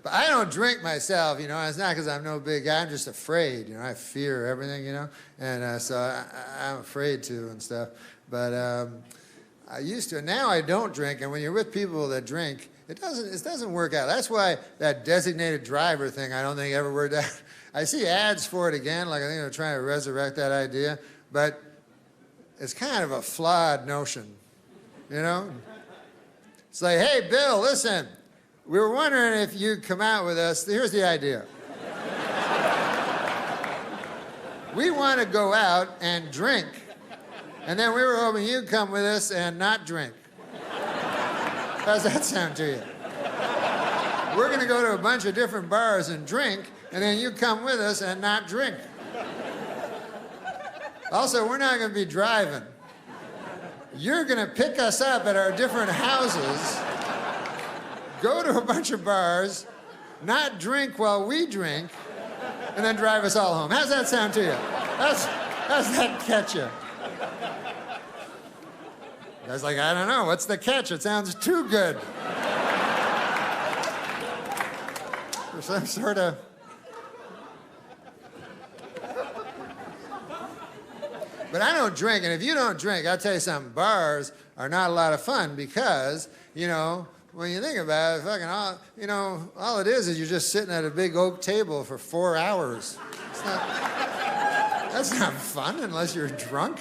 But I don't drink myself, you know. It's not because I'm no big guy. I'm just afraid, you know. I fear everything, you know. And so I'm afraid to and stuff. But I used to. And now I don't drink. And when you're with people that drink, it doesn't work out. That's why that designated driver thing, I don't think ever worked out. I see ads for it again, like I think they're trying to resurrect that idea. But it's kind of a flawed notion, you know? It's like, hey, Bill, listen, we were wondering if you'd come out with us. Here's the idea. We want to go out and drink, and then we were hoping you'd come with us and not drink. How's that sound to you? We're going to go to a bunch of different bars and drink, and then you come with us and not drink. Also, we're not going to be driving. You're going to pick us up at our different houses, go to a bunch of bars, not drink while we drink, and then drive us all home. How's that sound to you? How's that catch you? I was like, I don't know. What's the catch? It sounds too good. For some sort of... But I don't drink, and if you don't drink, I'll tell you something, bars are not a lot of fun because, you know, when you think about it, fucking all, you know, all it is you're just sitting at a big oak table for 4 hours. That's not fun unless you're drunk.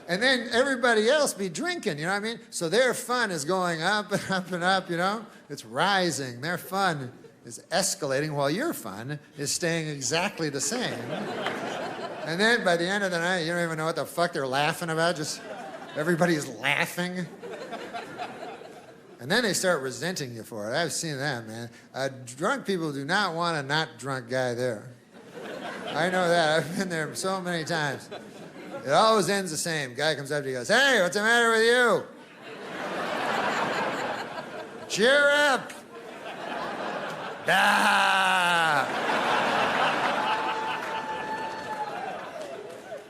And then everybody else be drinking, you know what I mean? So their fun is going up and up and up, you know? It's rising. Their fun is escalating while your fun is staying exactly the same. And then by the end of the night, you don't even know what the fuck they're laughing about. Just everybody's laughing. And then they start resenting you for it. I've seen that, man. Drunk people do not want a not drunk guy there. I know that. I've been there so many times. It always ends the same. Guy comes up to you and goes, hey, what's the matter with you? Cheer up. Ah.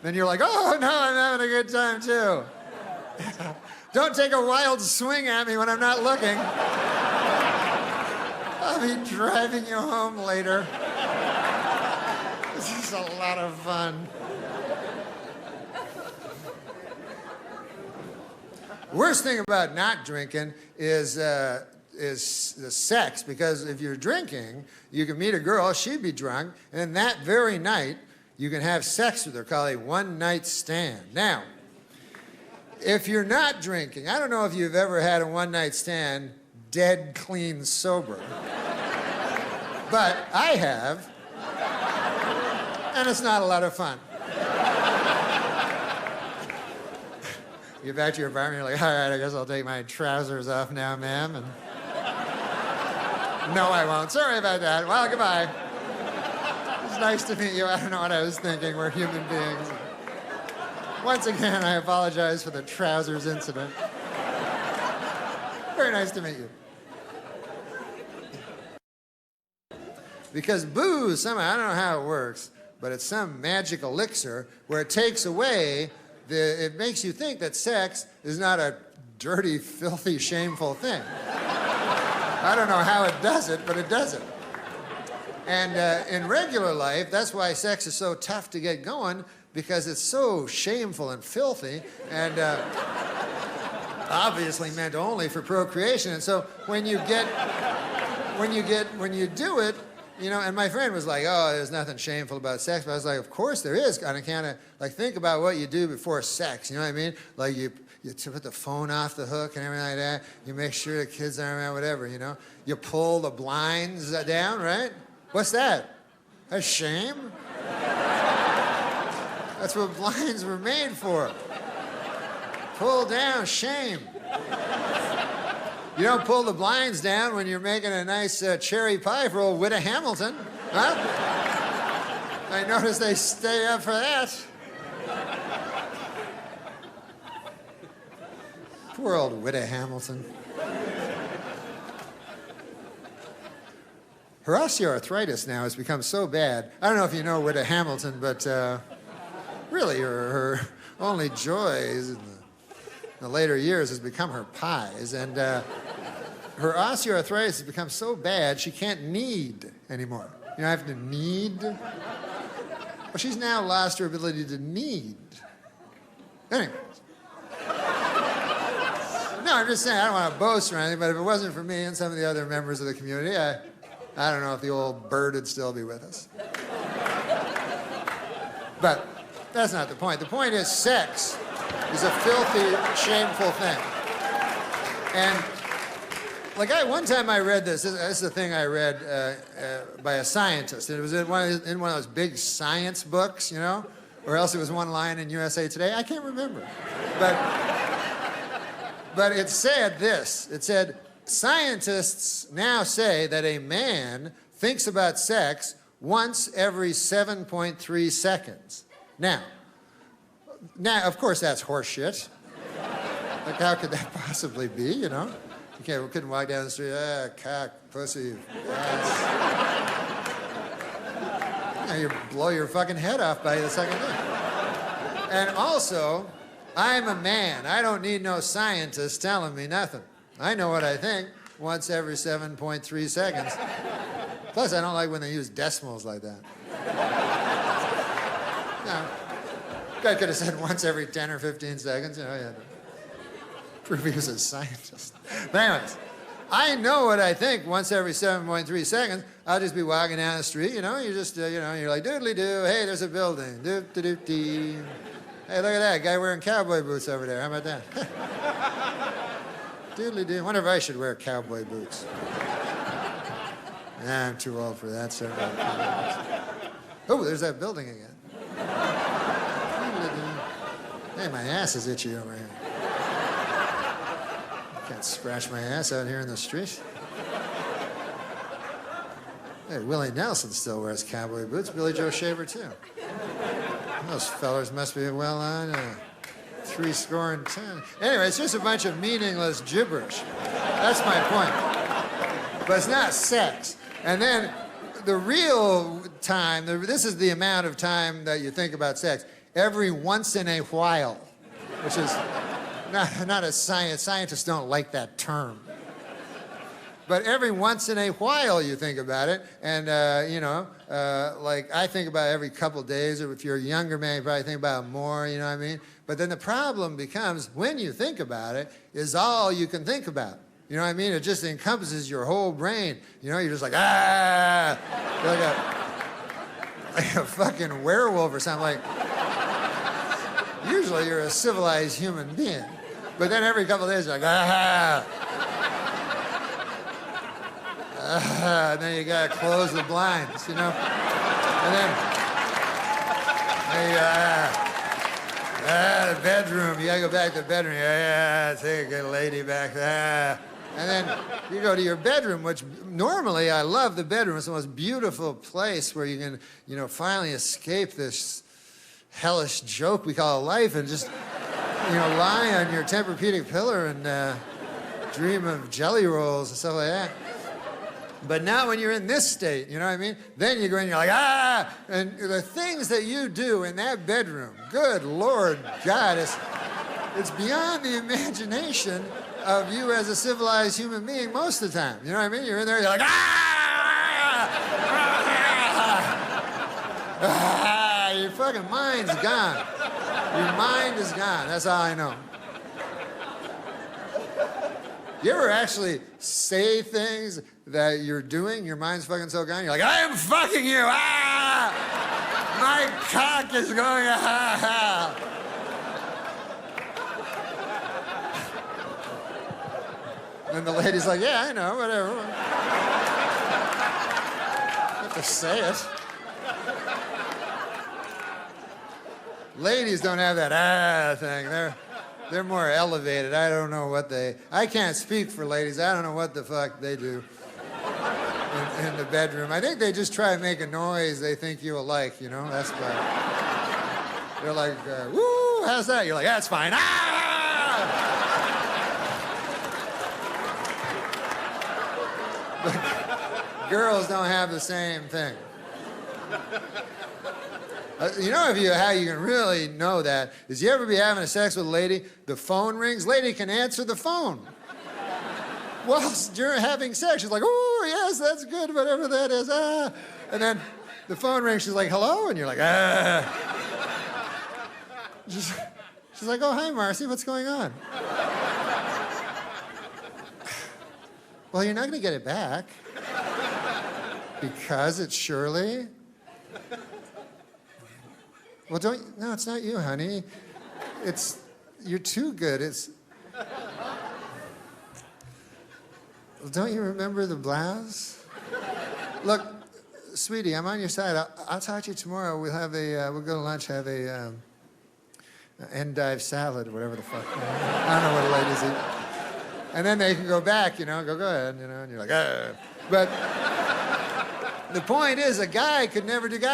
Then you're like, oh, no, I'm having a good time, too. Don't take a wild swing at me when I'm not looking. I'll be driving you home later. This is a lot of fun. Worst thing about not drinking is the sex, because if you're drinking, you can meet a girl, she'd be drunk, and then that very night, you can have sex with her, called a one-night stand. Now, if you're not drinking, I don't know if you've ever had a one-night stand dead clean sober, but I have, and it's not a lot of fun. You get back to your apartment, you're like, all right, I guess I'll take my trousers off now, ma'am. And no, I won't. Sorry about that. Well, goodbye. It's nice to meet you. I don't know what I was thinking. We're human beings. Once again, I apologize for the trousers incident. Very nice to meet you. Because booze, somehow, I don't know how it works, but it's some magic elixir where it takes away it makes you think that sex is not a dirty, filthy, shameful thing. I don't know how it does it, but it does it. And in regular life, that's why sex is so tough to get going, because it's so shameful and filthy, and obviously meant only for procreation. And so when you do it, you know, and my friend was like, oh, there's nothing shameful about sex. But I was like, of course there is. And I kind of, like, think about what you do before sex. You know what I mean? Like, you put the phone off the hook and everything like that. You make sure the kids aren't around, whatever, you know? You pull the blinds down, right? What's that? That's shame? That's what blinds were made for. Pull down, shame. You don't pull the blinds down when you're making a nice cherry pie for old Witta Hamilton, huh? I notice they stay up for that. Poor old Witta Hamilton. Her osteoarthritis now has become so bad. I don't know if you know Witta Hamilton, but really her only joys in the later years has become her pies. And her osteoarthritis has become so bad she can't knead anymore. You know, I have to knead. Well, she's now lost her ability to knead. Anyway. No, I'm just saying, I don't want to boast or anything, but if it wasn't for me and some of the other members of the community, I don't know if the old bird would still be with us. But that's not the point. The point is sex is a filthy, shameful thing. And like one time I read this is the thing I read by a scientist. It was in one of those big science books, you know, or else it was one line in USA Today. I can't remember. But it said this. It said, scientists now say that a man thinks about sex once every 7.3 seconds. Now, of course, that's horseshit. Like, how could that possibly be, you know? You couldn't walk down the street, cock, pussy, ass. You know, you blow your fucking head off by the second day. And also, I'm a man. I don't need no scientist telling me nothing. I know what I think once every 7.3 seconds. Plus, I don't like when they use decimals like that. No. Guy could have said once every 10 or 15 seconds. You know, he had to prove he was a scientist. But anyways, I know what I think once every 7.3 seconds. I'll just be walking down the street, you know, you just, you know, you're like, doodly-doo, hey, there's a building, doop-de-doop-dee. Hey, look at that guy wearing cowboy boots over there. How about that? Doodly-doo. I wonder if I should wear cowboy boots. Nah, I'm too old for that, sir. Oh, there's that building again. Hey, my ass is itchy over here. I can't scratch my ass out here in the street. Hey, Willie Nelson still wears cowboy boots. Billy Joe Shaver, too. Those fellers must be well on 70. Anyway, it's just a bunch of meaningless gibberish. That's my point. But it's not sex. And then the real time, this is the amount of time that you think about sex, every once in a while, which is not a science. Scientists don't like that term. But every once in a while you think about it, and you know, like I think about it every couple days, or if you're a younger man, you probably think about it more, you know what I mean? But then the problem becomes, when you think about it, is all you can think about. You know what I mean? It just encompasses your whole brain. You know, you're just like, ah! You're like a fucking werewolf or something. Like, usually you're a civilized human being. But then every couple of days you're like, ah! And then you gotta close the blinds, you know? And then, the bedroom, you gotta go back to the bedroom. Yeah, take a good lady back there. And then you go to your bedroom, which normally I love the bedroom. It's the most beautiful place where you can, you know, finally escape this hellish joke we call life and just, you know, lie on your Tempur-Pedic pillow and dream of jelly rolls and stuff like that. But now when you're in this state, you know what I mean? Then you go in and you're like, ah! And the things that you do in that bedroom, good Lord God, it's beyond the imagination of you as a civilized human being most of the time. You know what I mean? You're in there, you're like, ah! Ah! Your fucking mind's gone. Your mind is gone. That's all I know. You ever actually say things that you're doing, your mind's fucking so gone, you're like, I am fucking you, ah! My cock is going, ah! And the lady's like, yeah, I know, whatever. You have to say it. Ladies don't have that thing. They're more elevated. I don't know what I can't speak for ladies. I don't know what the fuck they do in the bedroom. I think they just try to make a noise they think you'll like, you know? That's why. They're like, woo, how's that? You're like, that's fine. Ah! But girls don't have the same thing. You know how you can really know that is you ever be having sex with a lady, the phone rings, lady can answer the phone. whilst you're having sex. She's like, oh, yes, that's good, whatever that is. Ah. And then the phone rings. She's like, hello? And you're like, ah. She's like, oh, hi, Marcy. What's going on? Well, you're not going to get it back. Because it's Shirley? Well, no, it's not you, honey. You're too good. Well, don't you remember the blouse? Look, sweetie, I'm on your side. I'll talk to you tomorrow. We'll go to lunch, have a endive salad or whatever the fuck. I don't know what ladies eat. And then they can go back, go ahead, and you're like, ah. But the point is, a guy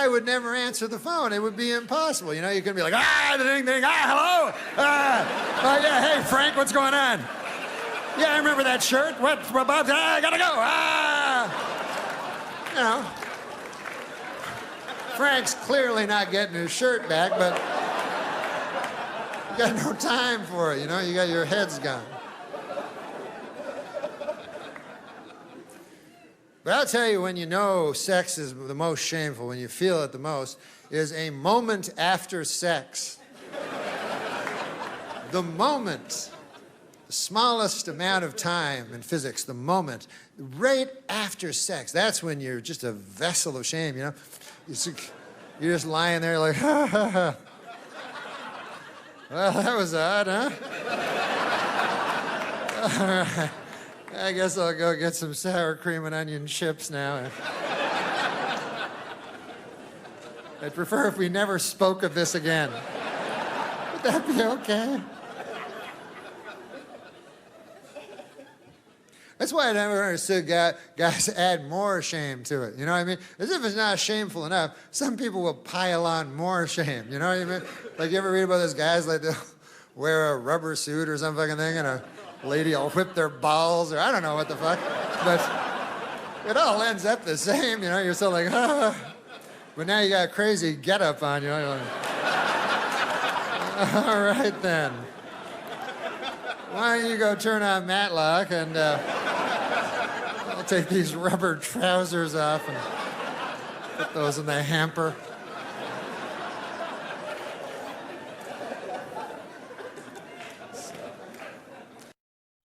would never answer the phone. It would be impossible. You could be like, ding, ding, hello? Yeah, hey, Frank, what's going on? Yeah, I remember that shirt. What about that? I gotta go. Frank's clearly not getting his shirt back, but you got no time for it, you got your head's gone. But I'll tell you, when sex is the most shameful, when you feel it the most, is a moment after sex. The moment, the smallest amount of time in physics, the moment, right after sex, that's when you're just a vessel of shame, You're just lying there like, ha, ha, ha. Well, that was odd, huh? All right. I guess I'll go get some sour cream and onion chips now. I'd prefer if we never spoke of this again. Would that be okay? That's why I never understood guys add more shame to it. You know what I mean? As if it's not shameful enough, some people will pile on more shame. You know what I mean? Like, you ever read about those guys, like, they'll wear a rubber suit or some fucking thing, and a lady will whip their balls, or I don't know what the fuck. But it all ends up the same, You're still like, ah. But now you got a crazy getup on, You're like, all right, then. Why don't you go turn on Matlock, and I'll take these rubber trousers off and put those in the hamper.